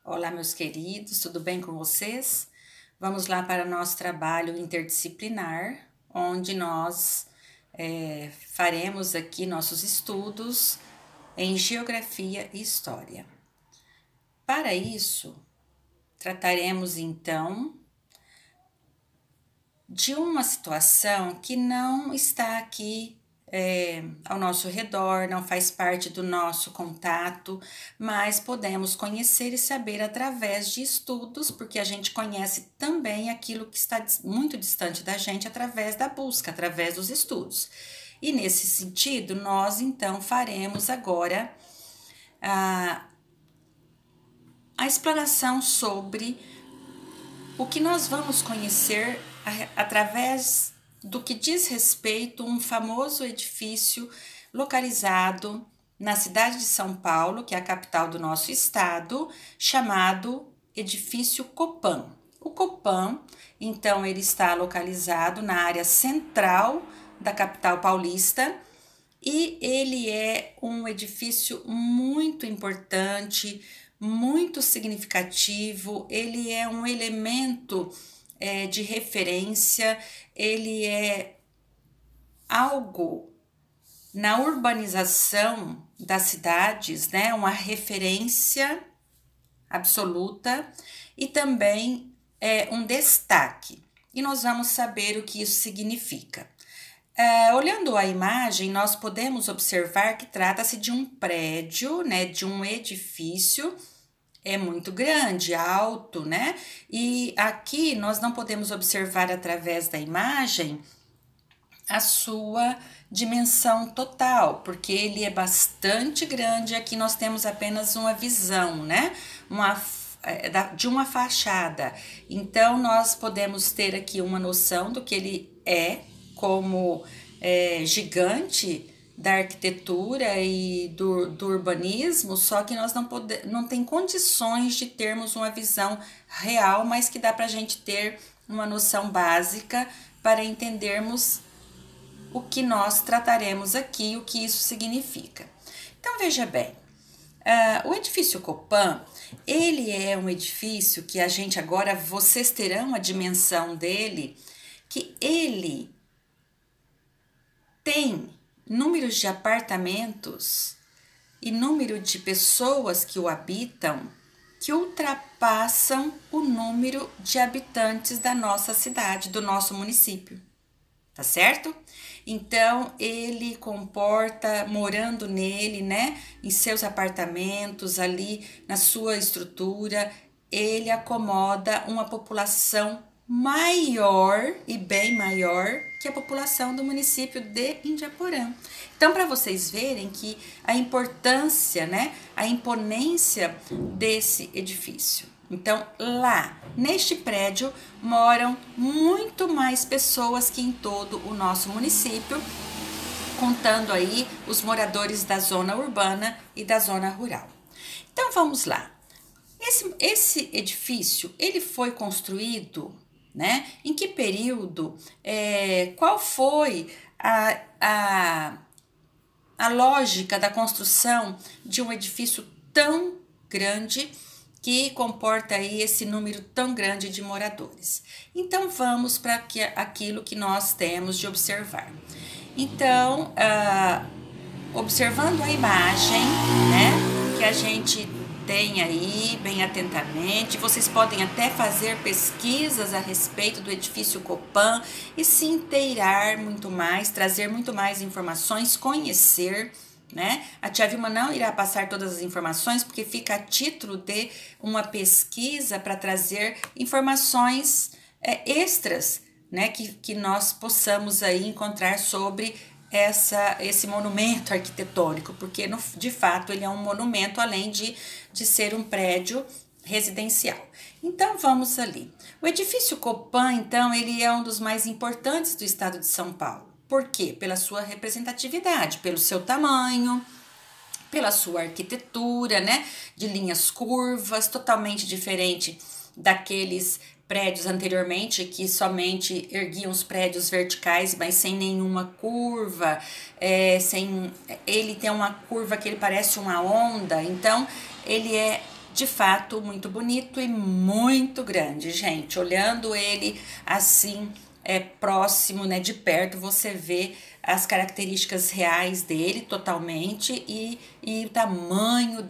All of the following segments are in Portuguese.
Olá, meus queridos, tudo bem com vocês? Vamos lá para nosso trabalho interdisciplinar, onde nós faremos aqui nossos estudos em Geografia e História. Para isso, trataremos então de uma situação que não está aqui ao nosso redor, não faz parte do nosso contato, mas podemos conhecer e saber através de estudos, porque a gente conhece também aquilo que está muito distante da gente através da busca, através dos estudos. E nesse sentido, nós então faremos agora a explanação sobre o que nós vamos conhecer através do que diz respeito a um famoso edifício localizado na cidade de São Paulo, que é a capital do nosso estado, chamado Edifício Copan. O Copan, então, ele está localizado na área central da capital paulista e ele é um edifício muito importante, muito significativo, ele é um elemento de referência, ele é algo na urbanização das cidades, né? Uma referência absoluta e também é um destaque. E nós vamos saber o que isso significa. Olhando a imagem, nós podemos observar que trata-se de um prédio, né? De um edifício. É muito grande, alto, né? E aqui nós não podemos observar através da imagem a sua dimensão total, porque ele é bastante grande. Aqui nós temos apenas uma visão, né? De uma fachada. Então, nós podemos ter aqui uma noção do que ele é como gigante da arquitetura e do urbanismo, só que nós não tem condições de termos uma visão real, mas que dá para a gente ter uma noção básica para entendermos o que nós trataremos aqui, o que isso significa. Então, veja bem, o edifício Copan, ele é um edifício que a gente agora, vocês terão a dimensão dele, que ele tem números de apartamentos e número de pessoas que o habitam que ultrapassam o número de habitantes da nossa cidade, do nosso município, tá certo? Então, ele comporta, morando nele, né, em seus apartamentos, ali na sua estrutura, ele acomoda uma população maior e bem maior que a população do município de Indiaporã. Então, para vocês verem que a importância, né, a imponência desse edifício. Então, lá, neste prédio, moram muito mais pessoas que em todo o nosso município, contando aí os moradores da zona urbana e da zona rural. Então, vamos lá. Esse edifício, ele foi construído, né? Em que período? Qual foi a lógica da construção de um edifício tão grande que comporta aí esse número tão grande de moradores? Então, vamos para aquilo que nós temos de observar. Então, observando a imagem, né, que a gente tem aí bem atentamente, vocês podem até fazer pesquisas a respeito do edifício Copan e se inteirar muito mais, trazer muito mais informações, conhecer, né? A tia Vilma não irá passar todas as informações porque fica a título de uma pesquisa para trazer informações extras, né? Que nós possamos aí encontrar sobre esse monumento arquitetônico, porque de fato ele é um monumento além de ser um prédio residencial. Então vamos ali. O edifício Copan, então, ele é um dos mais importantes do estado de São Paulo. Por quê? Pela sua representatividade, pelo seu tamanho, pela sua arquitetura, né? De linhas curvas, totalmente diferente daqueles prédios anteriormente que somente erguiam os prédios verticais, mas sem nenhuma curva, ele tem uma curva que ele parece uma onda, então ele é de fato muito bonito e muito grande, gente. Olhando ele assim, próximo, né, de perto, você vê as características reais dele totalmente e o tamanho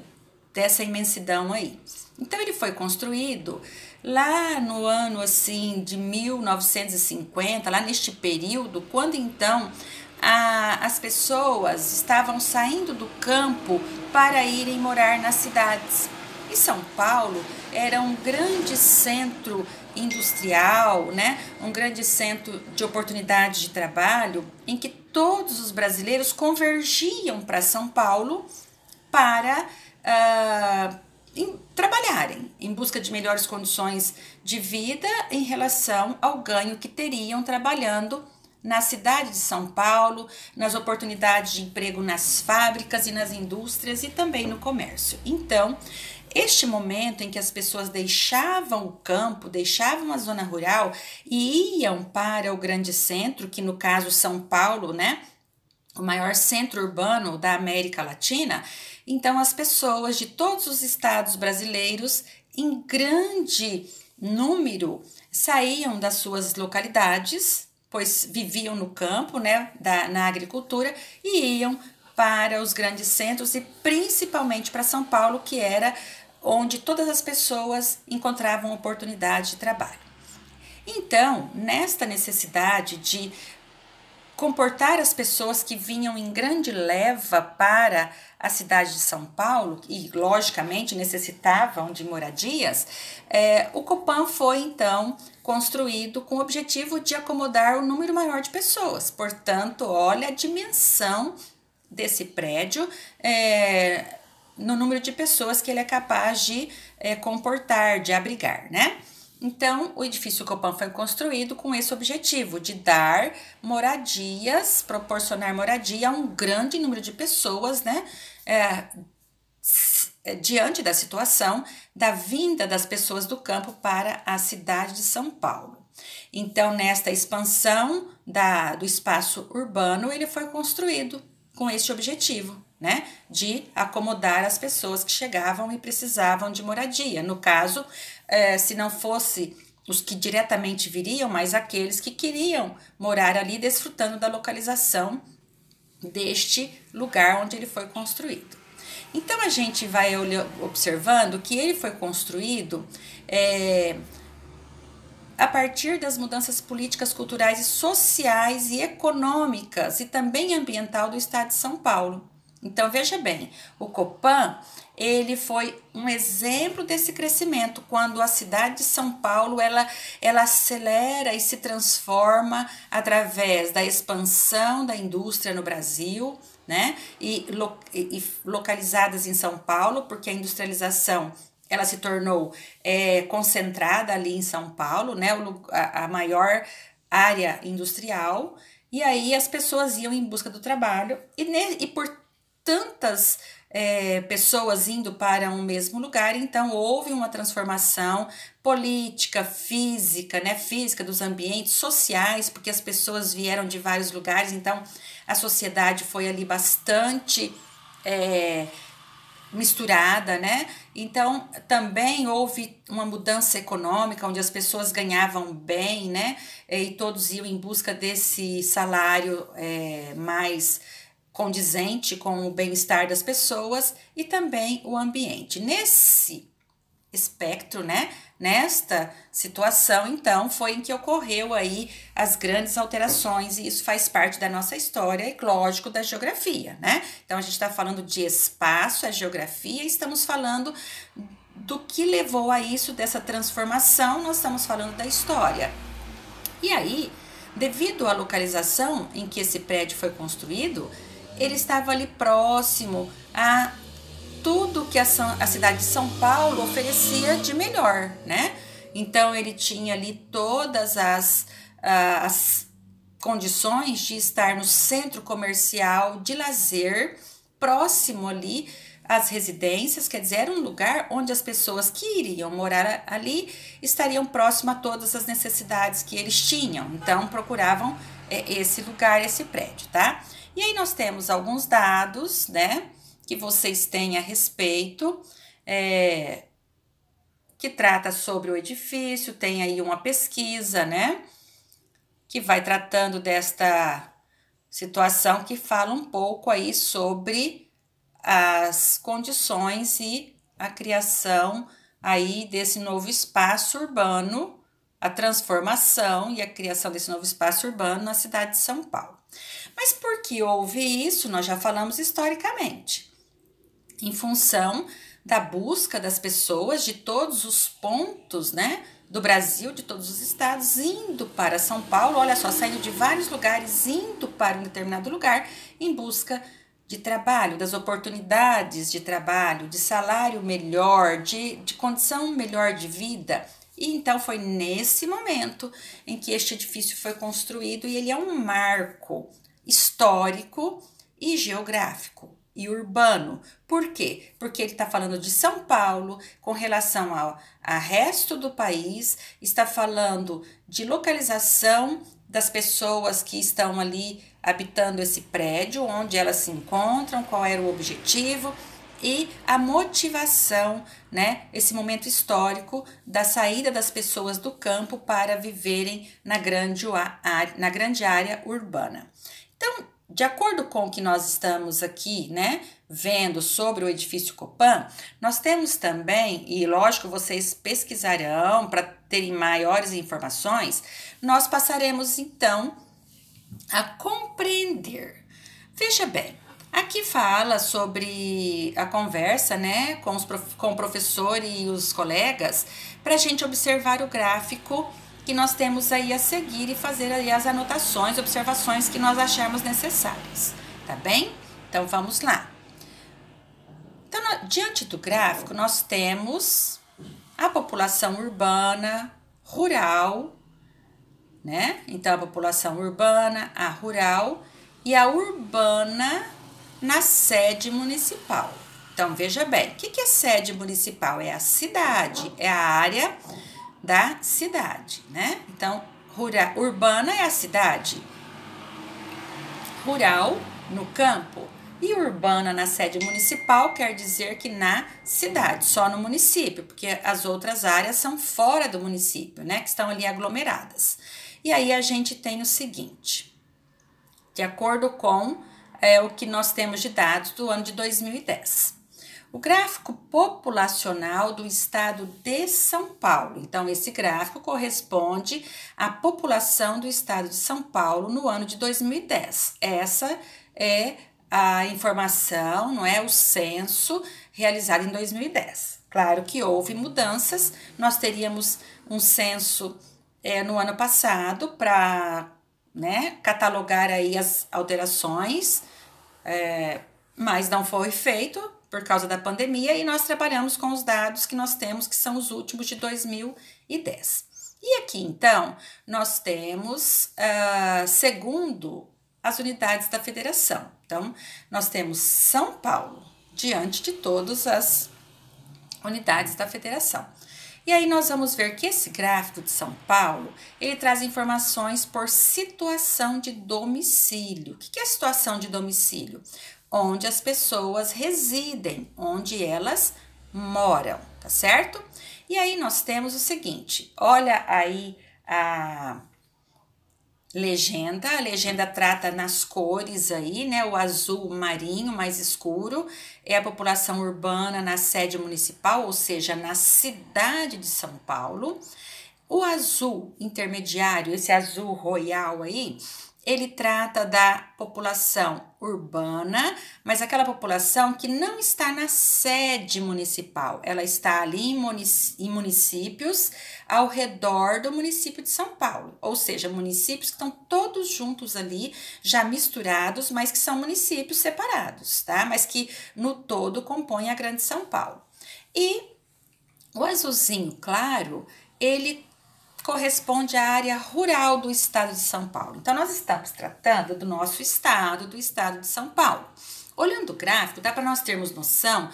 dessa imensidão aí. Então ele foi construído lá no ano assim de 1950, lá neste período, quando então as pessoas estavam saindo do campo para irem morar nas cidades. E São Paulo era um grande centro industrial, né? Um grande centro de oportunidades de trabalho em que todos os brasileiros convergiam para São Paulo para trabalharem em busca de melhores condições de vida em relação ao ganho que teriam trabalhando na cidade de São Paulo, nas oportunidades de emprego nas fábricas e nas indústrias e também no comércio. Então, este momento em que as pessoas deixavam o campo, deixavam a zona rural e iam para o grande centro, que no caso São Paulo, né, o maior centro urbano da América Latina, então as pessoas de todos os estados brasileiros, em grande número, saíam das suas localidades, pois viviam no campo, né, na agricultura, e iam para os grandes centros e principalmente para São Paulo, que era onde todas as pessoas encontravam oportunidade de trabalho. Então, nesta necessidade de comportar as pessoas que vinham em grande leva para a cidade de São Paulo e, logicamente, necessitavam de moradias, o Copan foi, então, construído com o objetivo de acomodar um número maior de pessoas. Portanto, olha a dimensão desse prédio no número de pessoas que ele é capaz de comportar, de abrigar, né? Então, o edifício Copan foi construído com esse objetivo de dar moradias, proporcionar moradia a um grande número de pessoas, né? Diante da situação da vinda das pessoas do campo para a cidade de São Paulo. Então, nesta expansão do espaço urbano, ele foi construído com este objetivo, né, de acomodar as pessoas que chegavam e precisavam de moradia. No caso, se não fosse os que diretamente viriam, mas aqueles que queriam morar ali, desfrutando da localização deste lugar onde ele foi construído. Então, a gente vai observando que ele foi construído a partir das mudanças políticas, culturais e sociais e econômicas e também ambiental do estado de São Paulo. Então, veja bem, o Copan, ele foi um exemplo desse crescimento, quando a cidade de São Paulo, ela acelera e se transforma através da expansão da indústria no Brasil, né? E localizadas em São Paulo, porque a industrialização ela se tornou concentrada ali em São Paulo, né? A maior área industrial, e aí as pessoas iam em busca do trabalho, e por tantas pessoas indo para um mesmo lugar, então houve uma transformação política, física, né? Física dos ambientes sociais, porque as pessoas vieram de vários lugares, então a sociedade foi ali bastante misturada, né? Então também houve uma mudança econômica, onde as pessoas ganhavam bem, né? E todos iam em busca desse salário mais condizente com o bem-estar das pessoas e também o ambiente. Nesse espectro, né? Nesta situação, então, foi em que ocorreu aí as grandes alterações, e isso faz parte da nossa história e, lógico, da geografia, né? Então, a gente está falando de espaço, a geografia, e estamos falando do que levou a isso, dessa transformação, nós estamos falando da história. E aí, devido à localização em que esse prédio foi construído, ele estava ali próximo a tudo que a cidade de São Paulo oferecia de melhor, né? Então, ele tinha ali todas as condições de estar no centro comercial de lazer, próximo ali às residências, quer dizer, era um lugar onde as pessoas que iriam morar ali estariam próximo a todas as necessidades que eles tinham. Então, procuravam esse lugar, esse prédio, tá? E aí nós temos alguns dados, né, que vocês têm a respeito que trata sobre o edifício, tem aí uma pesquisa, né, que vai tratando desta situação, que fala um pouco aí sobre as condições e a criação aí desse novo espaço urbano, a transformação e a criação desse novo espaço urbano na cidade de São Paulo. Mas por que houve isso? Nós já falamos historicamente. Em função da busca das pessoas de todos os pontos, né, do Brasil, de todos os estados, indo para São Paulo, olha só, saindo de vários lugares, indo para um determinado lugar em busca de trabalho, das oportunidades de trabalho, de salário melhor, de condição melhor de vida. E então foi nesse momento em que este edifício foi construído, e ele é um marco histórico e geográfico e urbano. Por quê? Porque ele está falando de São Paulo com relação ao resto do país, está falando de localização das pessoas que estão ali habitando esse prédio, onde elas se encontram, qual era o objetivo e a motivação, né? Esse momento histórico da saída das pessoas do campo para viverem na grande área urbana. Então, de acordo com o que nós estamos aqui, né, vendo sobre o edifício Copan, nós temos também, e lógico vocês pesquisarão para terem maiores informações, nós passaremos então a compreender. Veja bem, aqui fala sobre a conversa, né, com o professor e os colegas, para a gente observar o gráfico que nós temos aí a seguir e fazer aí as anotações, observações que nós acharmos necessárias, tá bem? Então, vamos lá. Então, diante do gráfico, nós temos a população urbana, rural, né? Então, a população urbana, a rural e a urbana na sede municipal. Então, veja bem, o que é sede municipal? É a cidade, é a área da cidade, né? Então, urbana é a cidade, rural no campo e urbana na sede municipal quer dizer que na cidade, só no município, porque as outras áreas são fora do município, né? Que estão ali aglomeradas. E aí a gente tem o seguinte, de acordo com o que nós temos de dados do ano de 2010. O gráfico populacional do estado de São Paulo. Então, esse gráfico corresponde à população do estado de São Paulo no ano de 2010. Essa é a informação, não é? O censo realizado em 2010. Claro que houve mudanças, nós teríamos um censo no ano passado para, né, catalogar aí as alterações, mas não foi feito por causa da pandemia, e nós trabalhamos com os dados que nós temos, que são os últimos de 2010. E aqui, então, nós temos, segundo as unidades da federação. Então, nós temos São Paulo, diante de todas as unidades da federação. E aí nós vamos ver que esse gráfico de São Paulo, ele traz informações por situação de domicílio. O que é a situação de domicílio? Onde as pessoas residem, onde elas moram, tá certo? E aí nós temos o seguinte, olha aí a legenda trata nas cores aí, né? O azul marinho mais escuro é a população urbana na sede municipal, ou seja, na cidade de São Paulo. O azul intermediário, esse azul royal aí, ele trata da população urbana, mas aquela população que não está na sede municipal, ela está ali em municípios ao redor do município de São Paulo, ou seja, municípios que estão todos juntos ali, já misturados, mas que são municípios separados, tá? Mas que no todo compõem a Grande São Paulo. E o azulzinho claro, ele corresponde à área rural do estado de São Paulo. Então, nós estamos tratando do nosso estado, do estado de São Paulo. Olhando o gráfico, dá para nós termos noção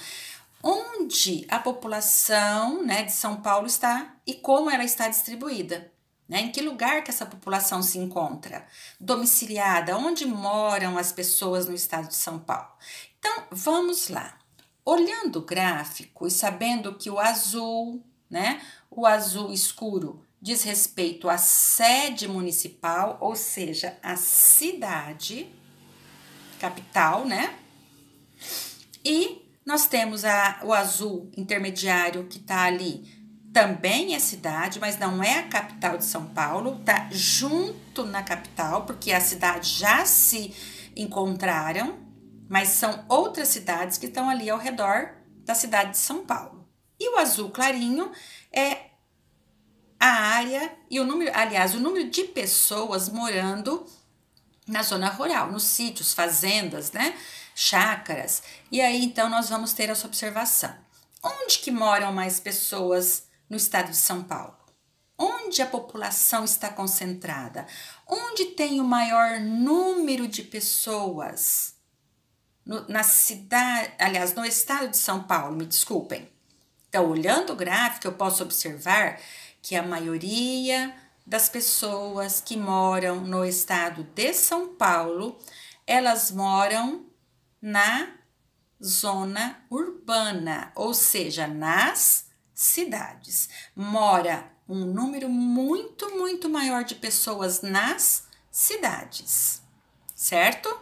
onde a população, né, de São Paulo está e como ela está distribuída. Né? Em que lugar que essa população se encontra? Domiciliada, onde moram as pessoas no estado de São Paulo? Então, vamos lá. Olhando o gráfico e sabendo que o azul, né? O azul escuro diz respeito à sede municipal, ou seja, a cidade, capital, né? E nós temos o azul intermediário que tá ali, também é cidade, mas não é a capital de São Paulo, tá junto na capital, porque as cidades já se encontraram, mas são outras cidades que estão ali ao redor da cidade de São Paulo. E o azul clarinho é a área e o número, aliás, o número de pessoas morando na zona rural, nos sítios, fazendas, né? Chácaras. E aí, então, nós vamos ter essa observação. Onde que moram mais pessoas no estado de São Paulo? Onde a população está concentrada? Onde tem o maior número de pessoas? Na cidade, aliás, no estado de São Paulo, me desculpem. Então, olhando o gráfico, eu posso observar que a maioria das pessoas que moram no estado de São Paulo, elas moram na zona urbana, ou seja, nas cidades. Mora um número muito maior de pessoas nas cidades, certo?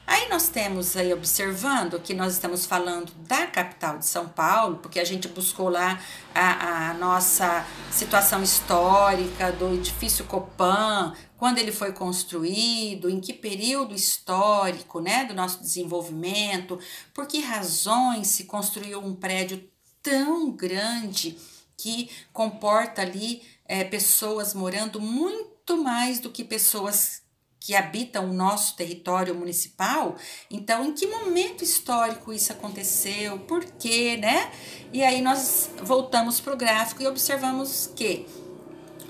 Aí nós temos aí observando que nós estamos falando da capital de São Paulo, porque a gente buscou lá a nossa situação histórica do edifício Copan, quando ele foi construído, em que período histórico, né, do nosso desenvolvimento, por que razões se construiu um prédio tão grande que comporta ali pessoas morando muito mais do que pessoas que habitam o nosso território municipal. Então, em que momento histórico isso aconteceu? Por quê, né? E aí nós voltamos para o gráfico e observamos que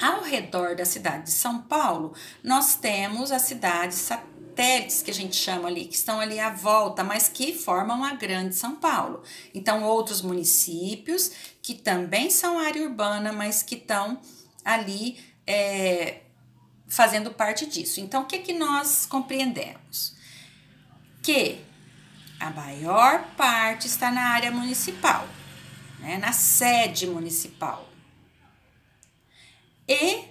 ao redor da cidade de São Paulo, nós temos as cidades satélites, que a gente chama ali, que estão ali à volta, mas que formam a grande São Paulo. Então, outros municípios que também são área urbana, mas que estão ali fazendo parte disso. Então, o que que nós compreendemos? Que a maior parte está na área municipal, né, na sede municipal. E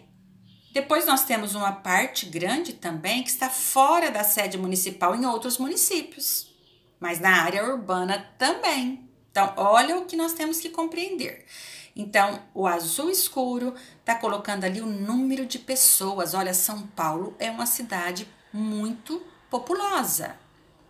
depois nós temos uma parte grande também que está fora da sede municipal em outros municípios, mas na área urbana também. Então, olha o que nós temos que compreender. Então, o azul escuro está colocando ali o número de pessoas. Olha, São Paulo é uma cidade muito populosa,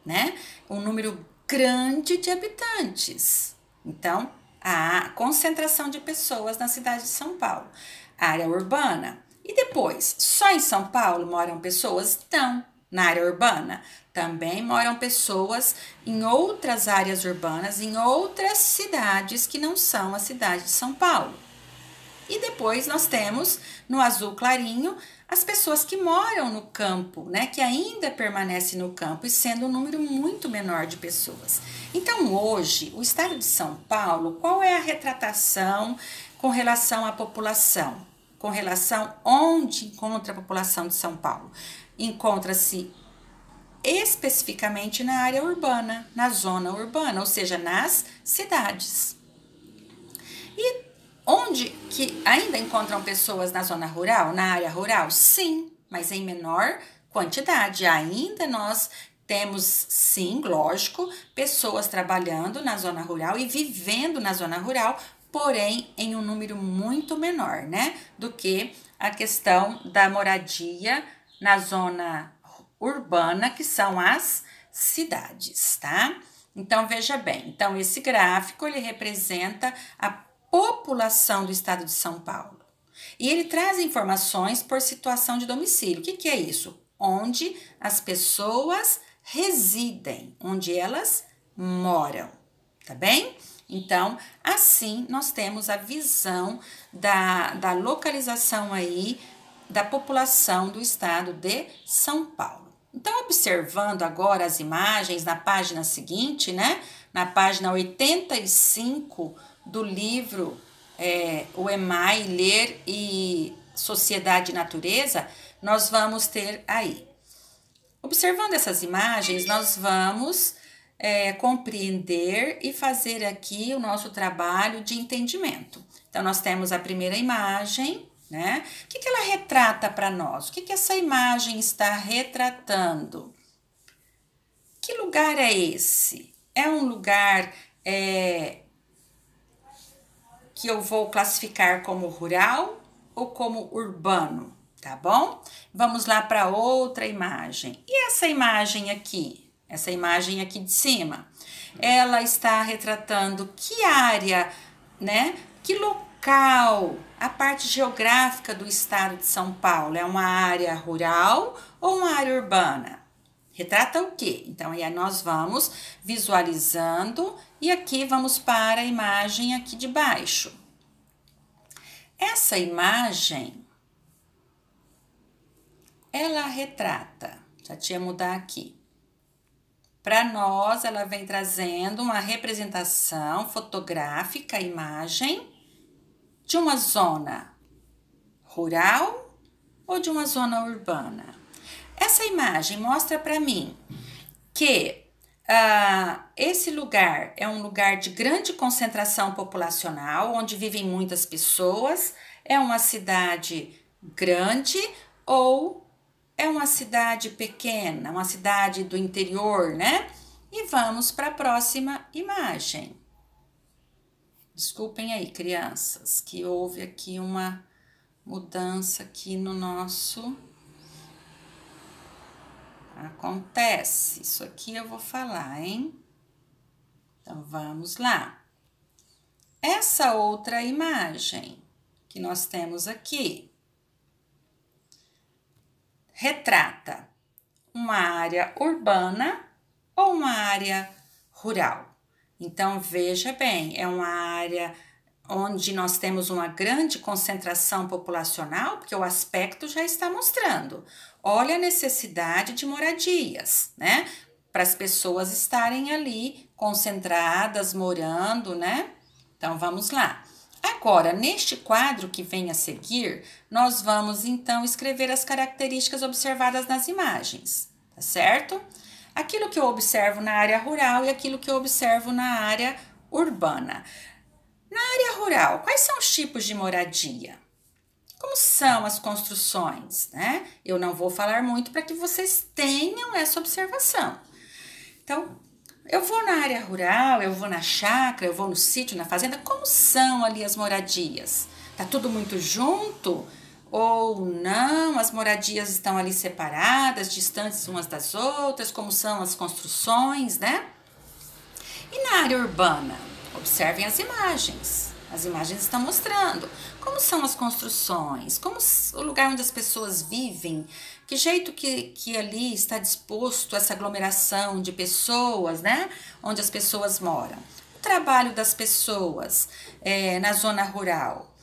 né? Um número grande de habitantes. Então, a concentração de pessoas na cidade de São Paulo. Área urbana. E depois, só em São Paulo moram pessoas? Não. Na área urbana também moram pessoas em outras áreas urbanas, em outras cidades que não são a cidade de São Paulo. E depois nós temos no azul clarinho as pessoas que moram no campo, né, que ainda permanecem no campo e sendo um número muito menor de pessoas. Então hoje, o estado de São Paulo, qual é a retratação com relação à população? Com relação onde encontra a população de São Paulo? Encontra-se especificamente na área urbana, na zona urbana, ou seja, nas cidades. E onde que ainda encontram pessoas na zona rural, na área rural? Sim, mas em menor quantidade. Ainda nós temos, sim, lógico, pessoas trabalhando na zona rural e vivendo na zona rural, porém em um número muito menor, né, do que a questão da moradia na zona urbana, que são as cidades, tá? Então, veja bem, então esse gráfico, ele representa a população do estado de São Paulo. E ele traz informações por situação de domicílio. O que que é isso? Onde as pessoas residem, onde elas moram, tá bem? Então, assim, nós temos a visão da localização aí da população do estado de São Paulo. Então, observando agora as imagens na página seguinte, né? Na página 85 do livro O EMAI, Ler e Sociedade e Natureza, nós vamos ter aí. Observando essas imagens, nós vamos compreender e fazer aqui o nosso trabalho de entendimento. Então, nós temos a primeira imagem, né? O que ela retrata para nós? O que essa imagem está retratando? Que lugar é esse? É um lugar que eu vou classificar como rural ou como urbano, tá bom? Vamos lá para outra imagem. E essa imagem aqui? Essa imagem aqui de cima, ela está retratando que área, né? Que local, a parte geográfica do estado de São Paulo. É uma área rural ou uma área urbana? Retrata o quê? Então, aí nós vamos visualizando e aqui vamos para a imagem aqui de baixo. Essa imagem, ela retrata, já tinha mudar aqui. Para nós, ela vem trazendo uma representação fotográfica, imagem, de uma zona rural ou de uma zona urbana. Essa imagem mostra para mim que esse lugar é um lugar de grande concentração populacional, onde vivem muitas pessoas, é uma cidade grande ou é uma cidade pequena, uma cidade do interior, né? E vamos para a próxima imagem. Desculpem aí, crianças, que houve aqui uma mudança aqui no nosso... Acontece, isso aqui eu vou falar, hein? Então, vamos lá. Essa outra imagem que nós temos aqui retrata uma área urbana ou uma área rural. Então, veja bem, é uma área onde nós temos uma grande concentração populacional, porque o aspecto já está mostrando. Olha a necessidade de moradias, né? Para as pessoas estarem ali concentradas, morando, né? Então, vamos lá. Agora, neste quadro que vem a seguir, nós vamos, então, escrever as características observadas nas imagens, tá certo? Aquilo que eu observo na área rural e aquilo que eu observo na área urbana. Na área rural, quais são os tipos de moradia? Como são as construções, né? Eu não vou falar muito para que vocês tenham essa observação. Então, eu vou na área rural, eu vou na chácara, eu vou no sítio, na fazenda, como são ali as moradias? Tá tudo muito junto? Ou não? As moradias estão ali separadas, distantes umas das outras? Como são as construções, né? E na área urbana? Observem as imagens. As imagens estão mostrando como são as construções, como o lugar onde as pessoas vivem, que jeito que ali está disposto essa aglomeração de pessoas, né? Onde as pessoas moram. O trabalho das pessoas na zona rural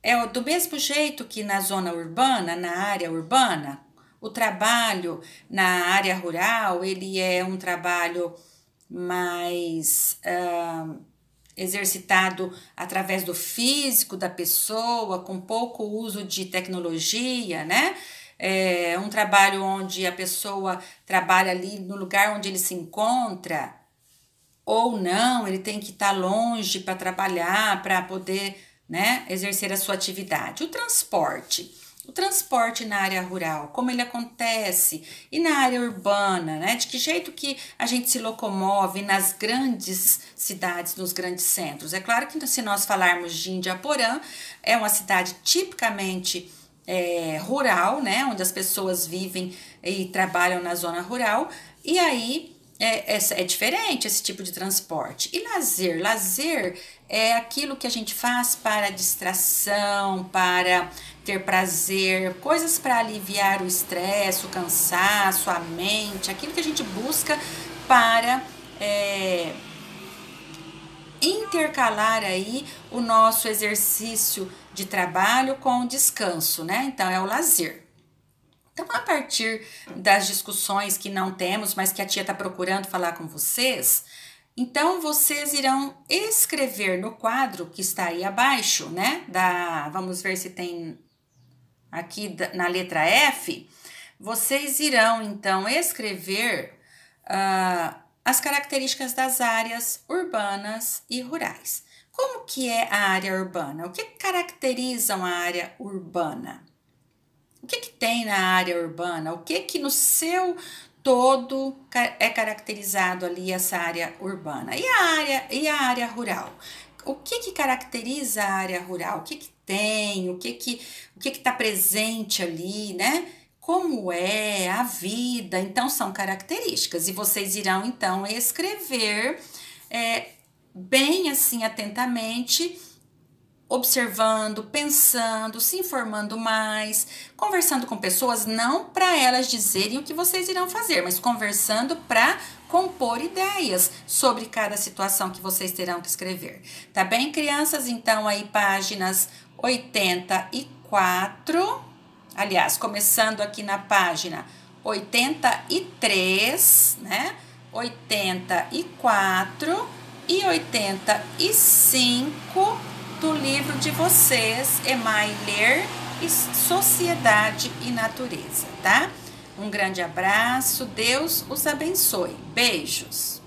é do mesmo jeito que na zona urbana, na área urbana. O trabalho na área rural, ele é um trabalho mais exercitado através do físico da pessoa, com pouco uso de tecnologia, né? É um trabalho onde a pessoa trabalha ali no lugar onde ele se encontra, ou não, ele tem que estar longe para trabalhar, para poder, né, exercer a sua atividade. O transporte na área rural, como ele acontece, e na área urbana, né? De que jeito que a gente se locomove nas grandes cidades, nos grandes centros. É claro que se nós falarmos de Indiaporã, é uma cidade tipicamente rural, né? Onde as pessoas vivem e trabalham na zona rural, e aí é diferente esse tipo de transporte. E lazer? Lazer é aquilo que a gente faz para distração, para ter prazer, coisas para aliviar o estresse, o cansaço, a mente, aquilo que a gente busca para intercalar aí o nosso exercício de trabalho com o descanso, né? Então, é o lazer. Então, a partir das discussões que não temos, mas que a tia está procurando falar com vocês, então vocês irão escrever no quadro que está aí abaixo, né? Vamos ver se tem aqui na letra F. Vocês irão, então, escrever as características das áreas urbanas e rurais. Como que é a área urbana? O que caracteriza uma área urbana? O que tem na área urbana? O que no seu todo é caracterizado ali essa área urbana? E a área rural? O que caracteriza a área rural? O que tem? O que está presente ali, né? Como é a vida? Então, são características. E vocês irão, então, escrever bem assim, atentamente, observando, pensando, se informando mais, conversando com pessoas, não para elas dizerem o que vocês irão fazer, mas conversando para compor ideias sobre cada situação que vocês terão que escrever. Tá bem, crianças? Então, aí, páginas 84, aliás, começando aqui na página 83, né? 84 e 85 do livro de vocês, Emai Ler, Sociedade e Natureza, tá? Um grande abraço, Deus os abençoe. Beijos!